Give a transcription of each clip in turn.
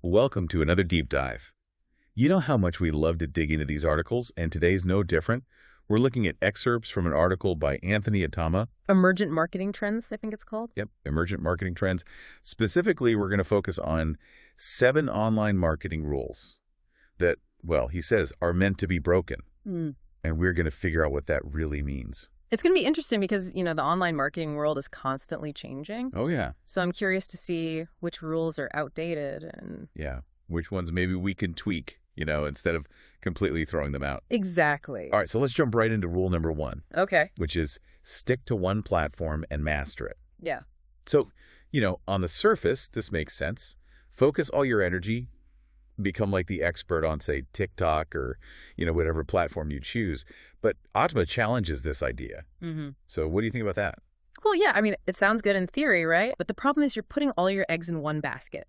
Welcome to another deep dive. You know how much we love to dig into these articles, and today's no different. We're looking at excerpts from an article by Anthony Atama. Emergent Marketing Trends, I think it's called. Yep, Emergent Marketing Trends. Specifically, we're going to focus on 7 online marketing rules that, well, he says, are meant to be broken. And we're going to figure out what that really means. It's going to be interesting because, the online marketing world is constantly changing. Oh, yeah. So I'm curious to see which rules are outdated and... Yeah, which ones maybe we can tweak, instead of completely throwing them out. Exactly. All right, so let's jump right into rule number 1. Okay. Which is stick to one platform and master it. Yeah. So, on the surface, this makes sense. Focus all your energy, become like the expert on, say, TikTok or, whatever platform you choose. But Atama challenges this idea. So what do you think about that? Well, yeah, it sounds good in theory, right? But the problem is you're putting all your eggs in one basket.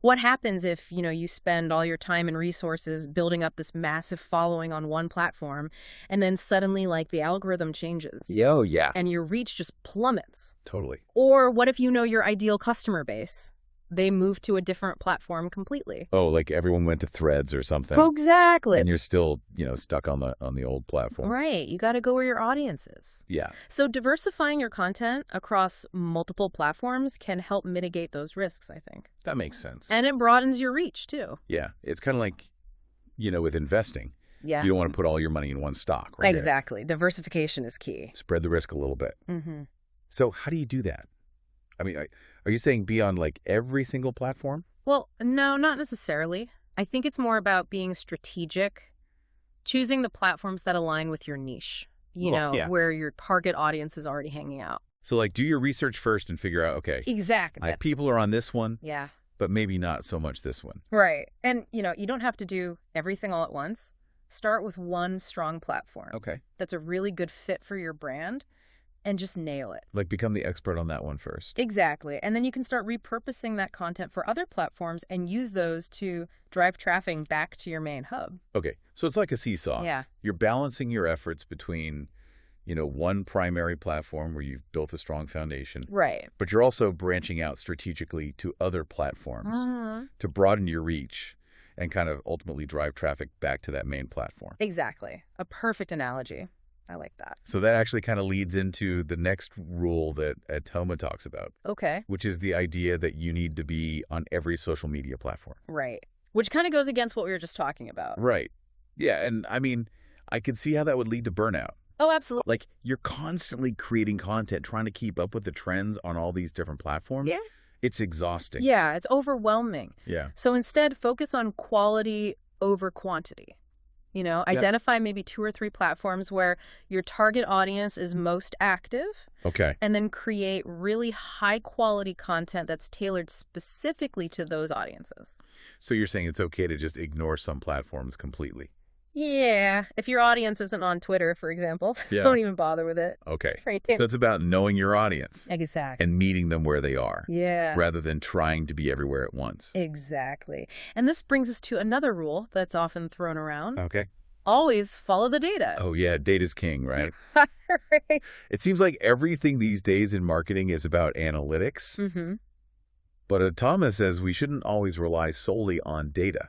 What happens if, you spend all your time and resources building up this massive following on one platform, and then suddenly, the algorithm changes? Oh, yeah. And your reach just plummets? Totally. Or what if you know your ideal customer base? They move to a different platform completely. Oh, like everyone went to Threads or something. Exactly. And you're still, stuck on the old platform. Right. You got to go where your audience is. Yeah. So diversifying your content across multiple platforms can help mitigate those risks, I think. That makes sense. And it broadens your reach, too. Yeah. It's kind of like, with investing. Yeah. You don't want to put all your money in one stock, right? Exactly. Diversification is key. Spread the risk a little bit. So how do you do that? Are you saying be on every single platform? Well, no, not necessarily. I think it's more about being strategic, choosing the platforms that align with your niche, where your target audience is already hanging out. So do your research first and figure out, okay. Exactly. People are on this one. Yeah. But maybe not so much this one. Right. And, you don't have to do everything all at once. Start with one strong platform. Okay. That's a really good fit for your brand. And just nail it. Become the expert on that one first. Exactly. And then you can start repurposing that content for other platforms and use those to drive traffic back to your main hub. Okay. So it's like a seesaw. Yeah. You're balancing your efforts between, one primary platform where you've built a strong foundation. Right. But you're also branching out strategically to other platforms to broaden your reach and kind of ultimately drive traffic back to that main platform. Exactly. A perfect analogy. I like that. So that actually kind of leads into the next rule that Atama talks about. Okay. Which is the idea that you need to be on every social media platform. Right. Which kind of goes against what we were just talking about. Right. Yeah. And I could see how that would lead to burnout. Oh, absolutely. You're constantly creating content, trying to keep up with the trends on all these different platforms. Yeah. It's exhausting. Yeah. It's overwhelming. Yeah. So instead, focus on quality over quantity. Identify maybe 2 or 3 platforms where your target audience is most active. Okay. And then create really high quality content that's tailored specifically to those audiences. So you're saying it's okay to just ignore some platforms completely? Yeah. If your audience isn't on Twitter, for example, don't even bother with it. Okay. Right. So it's about knowing your audience. Exactly. And meeting them where they are. Yeah. Rather than trying to be everywhere at once. Exactly. And this brings us to another rule that's often thrown around. Okay. Always follow the data. Oh, yeah. Data's king, right? Right. It seems like everything these days in marketing is about analytics. But Atama says we shouldn't always rely solely on data.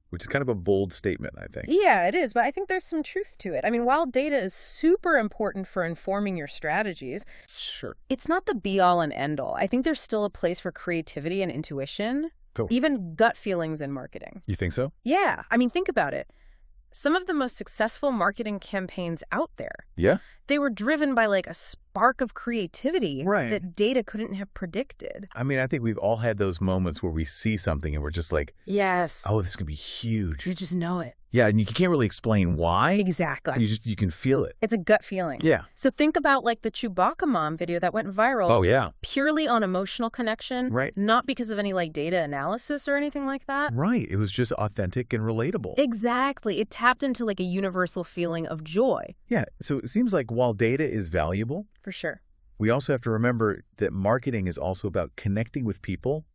Which is kind of a bold statement, I think. Yeah, it is. But I think there's some truth to it. While data is super important for informing your strategies, sure, it's not the be-all and end-all. I think there's still a place for creativity and intuition, cool. Even gut feelings in marketing. You think so? Yeah. Think about it. Some of the most successful marketing campaigns out there, yeah, they were driven by a spark of creativity that data couldn't have predicted. I think we've all had those moments where we see something and we're just like, yes, oh, this is going to be huge. You just know it. Yeah, and you can't really explain why. Exactly. You can feel it. It's a gut feeling. Yeah. So think about the Chewbacca mom video that went viral. Oh, yeah. Purely on emotional connection. Right. Not because of any data analysis or anything like that. Right. It was just authentic and relatable. Exactly. It tapped into a universal feeling of joy. Yeah. So it seems like while data is valuable. For sure. We also have to remember that marketing is also about connecting with people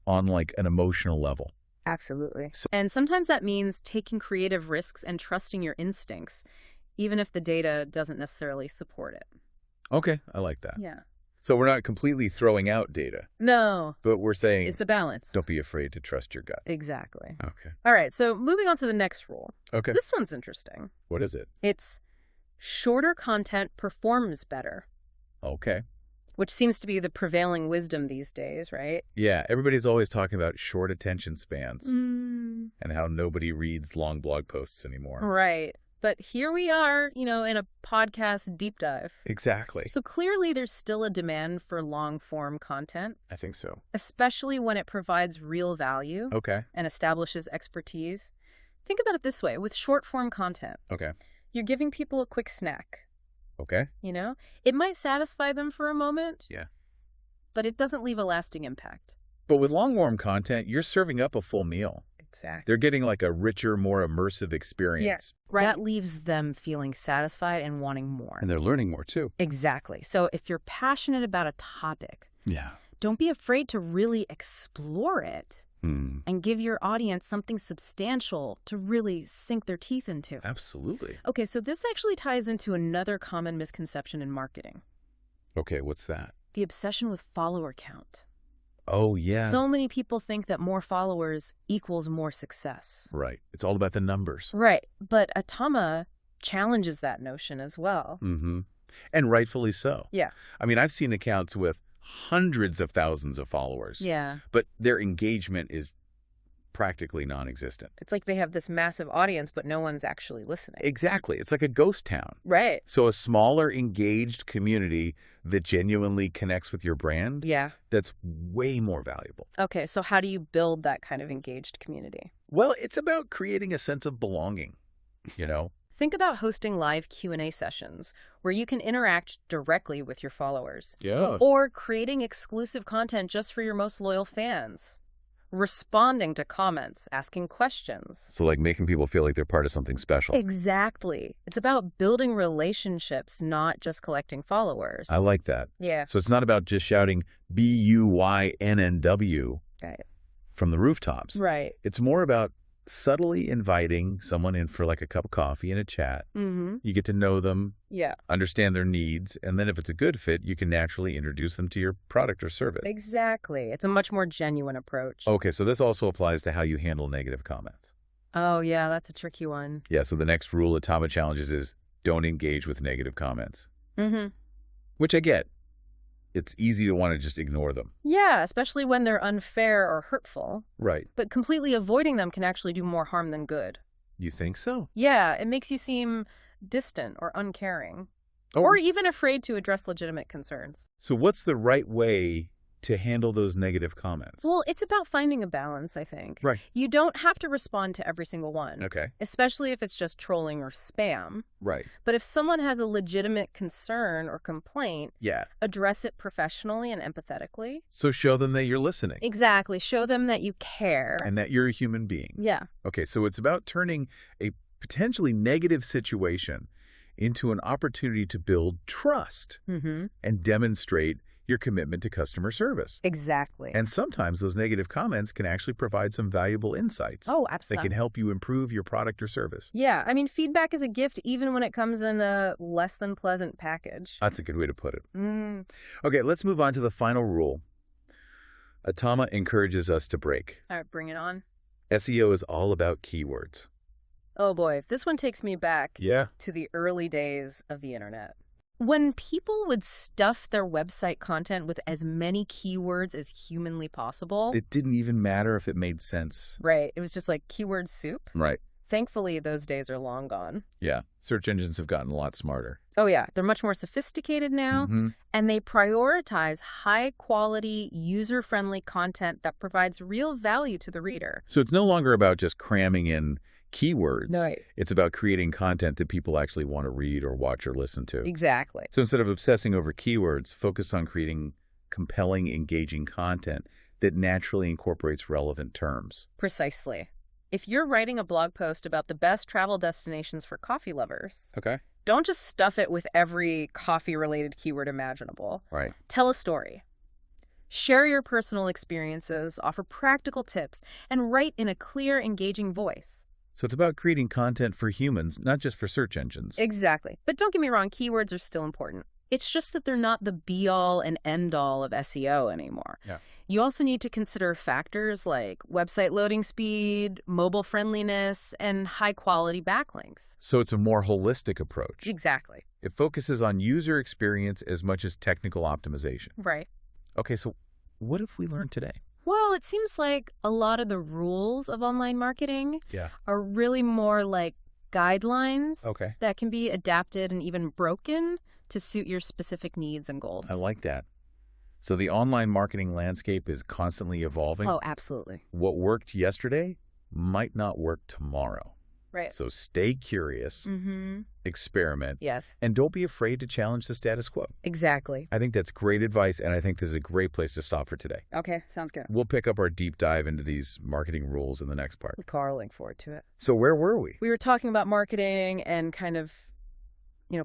on an emotional level. Absolutely. And sometimes that means taking creative risks and trusting your instincts, even if the data doesn't necessarily support it. Okay, I like that. Yeah. So we're not completely throwing out data, No, but we're saying it's a balance. don't be afraid to trust your gut. Exactly. Okay. All right, so moving on to the next rule. Okay. This one's interesting. What is it? It's shorter content performs better, Okay. which seems to be the prevailing wisdom these days, right? Yeah, everybody's always talking about short attention spans Mm. and how nobody reads long blog posts anymore. Right. But here we are, in a podcast deep dive. Exactly. So clearly there's still a demand for long-form content, I think so. especially when it provides real value Okay. and establishes expertise. Think about it this way. With short-form content, Okay. you're giving people a quick snack, Okay. It might satisfy them for a moment, Yeah. but it doesn't leave a lasting impact. But with long form content, you're serving up a full meal. Exactly. They're getting like a richer, more immersive experience. Right. That leaves them feeling satisfied and wanting more. And they're learning more too. Exactly. So if you're passionate about a topic, Yeah. don't be afraid to really explore it and give your audience something substantial to really sink their teeth into. Absolutely. Okay, so this actually ties into another common misconception in marketing, Okay, what's that? the obsession with follower count. Oh, yeah. So many people think that more followers equals more success. Right. It's all about the numbers. Right, but Atama challenges that notion as well. Mm-hmm. And rightfully so. Yeah. I mean, I've seen accounts with hundreds of thousands of followers. Yeah. But their engagement is practically non-existent. It's like they have this massive audience, but no one's actually listening. Exactly. It's like a ghost town. Right. So a smaller, engaged community that genuinely connects with your brand, Yeah. that's way more valuable. Okay, so how do you build that kind of engaged community? Well, it's about creating a sense of belonging, Think about hosting live Q&A sessions where you can interact directly with your followers. Yeah. Or creating exclusive content just for your most loyal fans. Responding to comments, asking questions. So like making people feel like they're part of something special. Exactly. It's about building relationships, not just collecting followers. I like that. Yeah. So it's not about just shouting BUYNNW Right. from the rooftops. Right. It's more about subtly inviting someone in for like a cup of coffee and a chat. Mm-hmm. You get to know them, Yeah. understand their needs, and then if it's a good fit, you can naturally introduce them to your product or service. Exactly. It's a much more genuine approach. Okay, so this also applies to how you handle negative comments. Oh, yeah, that's a tricky one. Yeah, so the next rule Atama challenges is don't engage with negative comments, Mm-hmm. which I get. It's easy to want to just ignore them. Yeah, especially when they're unfair or hurtful. Right. But completely avoiding them can actually do more harm than good. You think so? Yeah, it makes you seem distant or uncaring. Oh. Or even afraid to address legitimate concerns. So what's the right way to handle those negative comments? Well, it's about finding a balance, I think. Right. You don't have to respond to every single one. Okay. Especially if it's just trolling or spam. Right. But if someone has a legitimate concern or complaint, Yeah. address it professionally and empathetically. So show them that you're listening Exactly. Show them that you care. and that you're a human being. Yeah. Okay, so it's about turning a potentially negative situation into an opportunity to build trust Mm-hmm. and demonstrate your commitment to customer service. Exactly. And sometimes those negative comments can actually provide some valuable insights. Oh, That absolutely. can help you improve your product or service. Yeah, I mean, feedback is a gift even when it comes in a less than pleasant package. That's a good way to put it. Mm. Okay, let's move on to the final rule. Atama encourages us to break. All right, bring it on. SEO is all about keywords. Oh boy, this one takes me back Yeah. to the early days of the internet. When people would stuff their website content with as many keywords as humanly possible. It didn't even matter if it made sense. Right, it was just like keyword soup. Right. Thankfully, those days are long gone. Yeah. Search engines have gotten a lot smarter. Oh yeah, they're much more sophisticated now, Mhm. and they prioritize high-quality, user-friendly content that provides real value to the reader. So it's no longer about just cramming in keywords. Right. It's about creating content that people actually want to read or watch or listen to. Exactly. So instead of obsessing over keywords, focus on creating compelling, engaging content that naturally incorporates relevant terms. Precisely. If you're writing a blog post about the best travel destinations for coffee lovers, Okay. don't just stuff it with every coffee-related keyword imaginable. Right. Tell a story. Share your personal experiences, offer practical tips, and write in a clear, engaging voice. So it's about creating content for humans, not just for search engines. Exactly. But don't get me wrong, keywords are still important. It's just that they're not the be-all and end-all of SEO anymore. Yeah. You also need to consider factors like website loading speed, mobile friendliness, and high-quality backlinks. So it's a more holistic approach. Exactly. It focuses on user experience as much as technical optimization. Right. Okay, so what have we learned today? Well, it seems like a lot of the rules of online marketing Yeah. are really more like guidelines Okay. that can be adapted and even broken to suit your specific needs and goals. I like that. So the online marketing landscape is constantly evolving. Oh, absolutely. What worked yesterday might not work tomorrow. Right. So stay curious, Mm-hmm. experiment, Yes, and don't be afraid to challenge the status quo. exactly. I think that's great advice, and I think this is a great place to stop for today. Okay, sounds good. We'll pick up our deep dive into these marketing rules in the next part. Carling forward to it. So where were we? We were talking about marketing and kind of,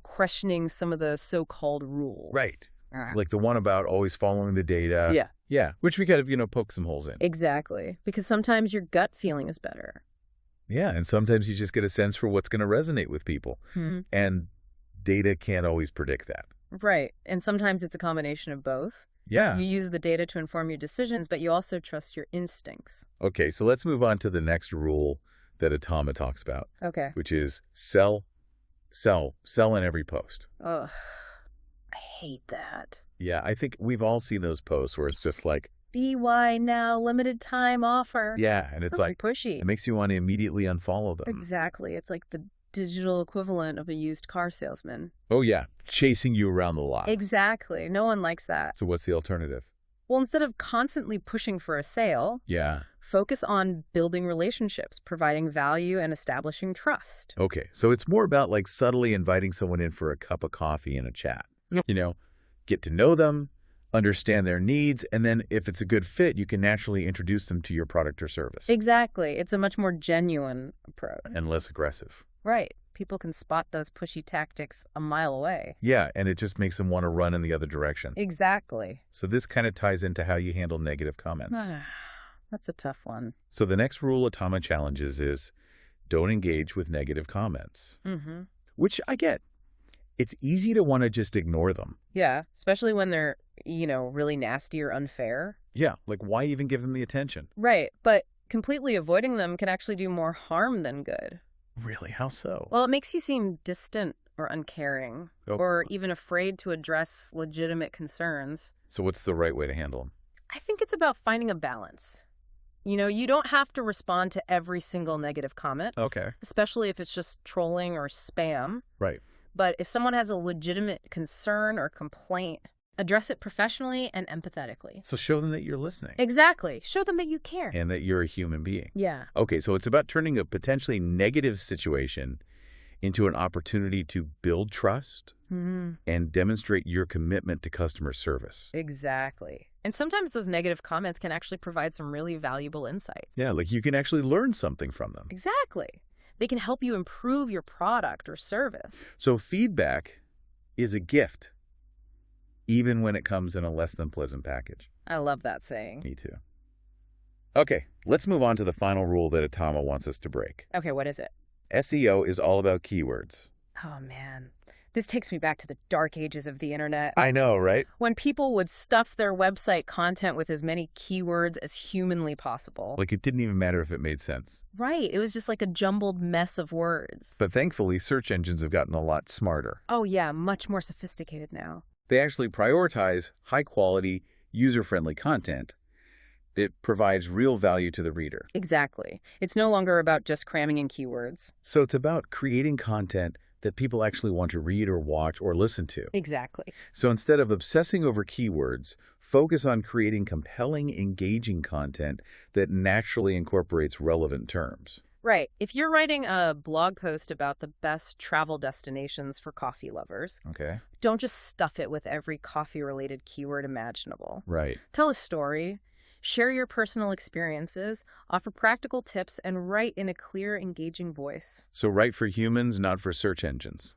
questioning some of the so-called rules. Right. Ah. Like the one about always following the data. Yeah. Yeah, which we kind of, poke some holes in. Exactly. Because sometimes your gut feeling is better. Yeah, and sometimes you just get a sense for what's going to resonate with people. Hmm. And data can't always predict that. Right. And sometimes it's a combination of both. Yeah. You use the data to inform your decisions, but you also trust your instincts. Okay, so let's move on to the next rule that Atama talks about, Okay. which is sell in every post. Ugh. I hate that. Yeah, I think we've all seen those posts where it's just like, BY now, limited time offer. yeah, and it's That's like, pushy. it makes you want to immediately unfollow them. Exactly. It's like the digital equivalent of a used car salesman. Oh, yeah, chasing you around the lot. Exactly. No one likes that. So what's the alternative? Well, instead of constantly pushing for a sale, Yeah. focus on building relationships, providing value, and establishing trust. Okay, so it's more about like subtly inviting someone in for a cup of coffee and a chat. Yep. Get to know them, understand their needs, and then if it's a good fit, you can naturally introduce them to your product or service. Exactly. It's a much more genuine approach. And less aggressive. Right. People can spot those pushy tactics a mile away. Yeah, and it just makes them want to run in the other direction. Exactly. So this kind of ties into how you handle negative comments. That's a tough one. So the next rule Atama challenges is don't engage with negative comments, Mm-hmm. which I get. It's easy to want to just ignore them. Yeah, especially when they're, really nasty or unfair. Yeah, like why even give them the attention? Right, but completely avoiding them can actually do more harm than good. Really? How so? Well, it makes you seem distant or uncaring, Oh. or even afraid to address legitimate concerns. So what's the right way to handle them? I think it's about finding a balance. You don't have to respond to every single negative comment, Okay. especially if it's just trolling or spam. Right. But if someone has a legitimate concern or complaint, address it professionally and empathetically. So show them that you're listening Exactly. Show them that you care. and that you're a human being. Yeah. Okay, so it's about turning a potentially negative situation into an opportunity to build trust Mm-hmm. and demonstrate your commitment to customer service. Exactly. And sometimes those negative comments can actually provide some really valuable insights. Yeah, like you can actually learn something from them. Exactly. They can help you improve your product or service. So feedback is a gift, even when it comes in a less than pleasant package. I love that saying. Me too. Okay, let's move on to the final rule that Atama wants us to break. Okay, what is it? SEO is all about keywords. Oh, man. This takes me back to the dark ages of the internet. I know, right? When people would stuff their website content with as many keywords as humanly possible. Like it didn't even matter if it made sense. Right. It was just like a jumbled mess of words. But thankfully, search engines have gotten a lot smarter. Oh, yeah. Much more sophisticated now. They actually prioritize high-quality, user-friendly content that provides real value to the reader. Exactly. It's no longer about just cramming in keywords. So it's about creating content that people actually want to read or watch or listen to. Exactly. So instead of obsessing over keywords, focus on creating compelling, engaging content that naturally incorporates relevant terms. Right. If you're writing a blog post about the best travel destinations for coffee lovers, Okay. don't just stuff it with every coffee-related keyword imaginable. Right. Tell a story, share your personal experiences, offer practical tips, and write in a clear, engaging voice. So write for humans, not for search engines.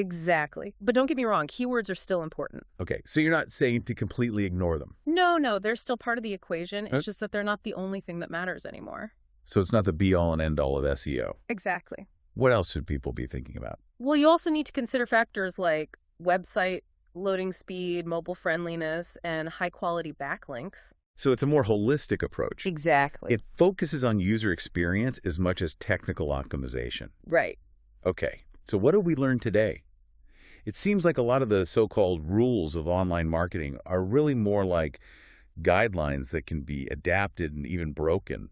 Exactly. But don't get me wrong, keywords are still important. Okay, so you're not saying to completely ignore them. No, they're still part of the equation. It's Huh? just that they're not the only thing that matters anymore. So it's not the be-all and end-all of SEO. Exactly. What else should people be thinking about? Well, you also need to consider factors like website loading speed, mobile friendliness, and high-quality backlinks. So it's a more holistic approach. Exactly. It focuses on user experience as much as technical optimization. Right. Okay, so what did we learn today? It seems like a lot of the so-called rules of online marketing are really more like guidelines that can be adapted and even broken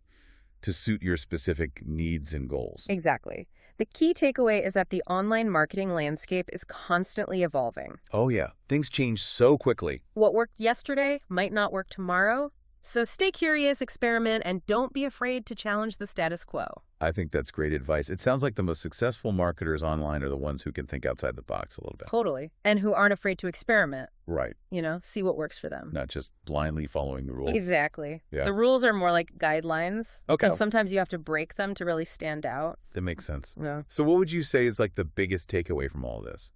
to suit your specific needs and goals. Exactly. The key takeaway is that the online marketing landscape is constantly evolving. Oh yeah, things change so quickly. What worked yesterday might not work tomorrow. So stay curious, experiment, and don't be afraid to challenge the status quo. I think that's great advice. It sounds like the most successful marketers online are the ones who can think outside the box a little bit. Totally. And who aren't afraid to experiment, Right, see what works for them. not just blindly following the rules. Exactly. Yeah. The rules are more like guidelines. Okay. And sometimes you have to break them to really stand out. That makes sense. Yeah. So what would you say is like the biggest takeaway from all of this?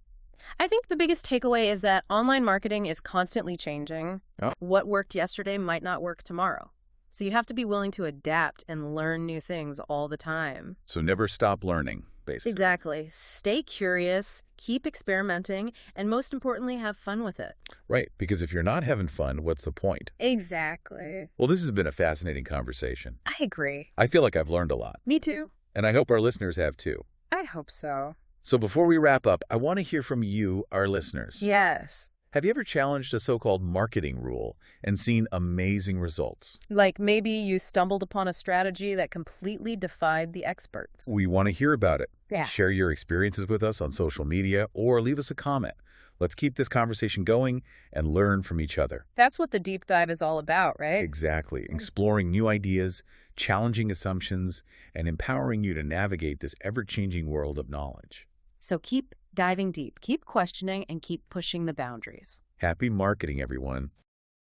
I think the biggest takeaway is that online marketing is constantly changing. Oh. What worked yesterday might not work tomorrow. So you have to be willing to adapt and learn new things all the time. So never stop learning, basically. Exactly. Stay curious, keep experimenting, and most importantly, have fun with it. Right, because if you're not having fun, what's the point? Exactly. Well, this has been a fascinating conversation. I agree. I feel like I've learned a lot, Me too. and I hope our listeners have too. I hope so. So before we wrap up, I want to hear from you, our listeners. Yes. Have you ever challenged a so-called marketing rule and seen amazing results? Like maybe you stumbled upon a strategy that completely defied the experts. We want to hear about it. Yeah. Share your experiences with us on social media or leave us a comment. Let's keep this conversation going and learn from each other. That's what the deep dive is all about, right? Exactly. Exploring new ideas, challenging assumptions, and empowering you to navigate this ever-changing world of knowledge. So keep diving deep, keep questioning, and keep pushing the boundaries. Happy marketing, everyone.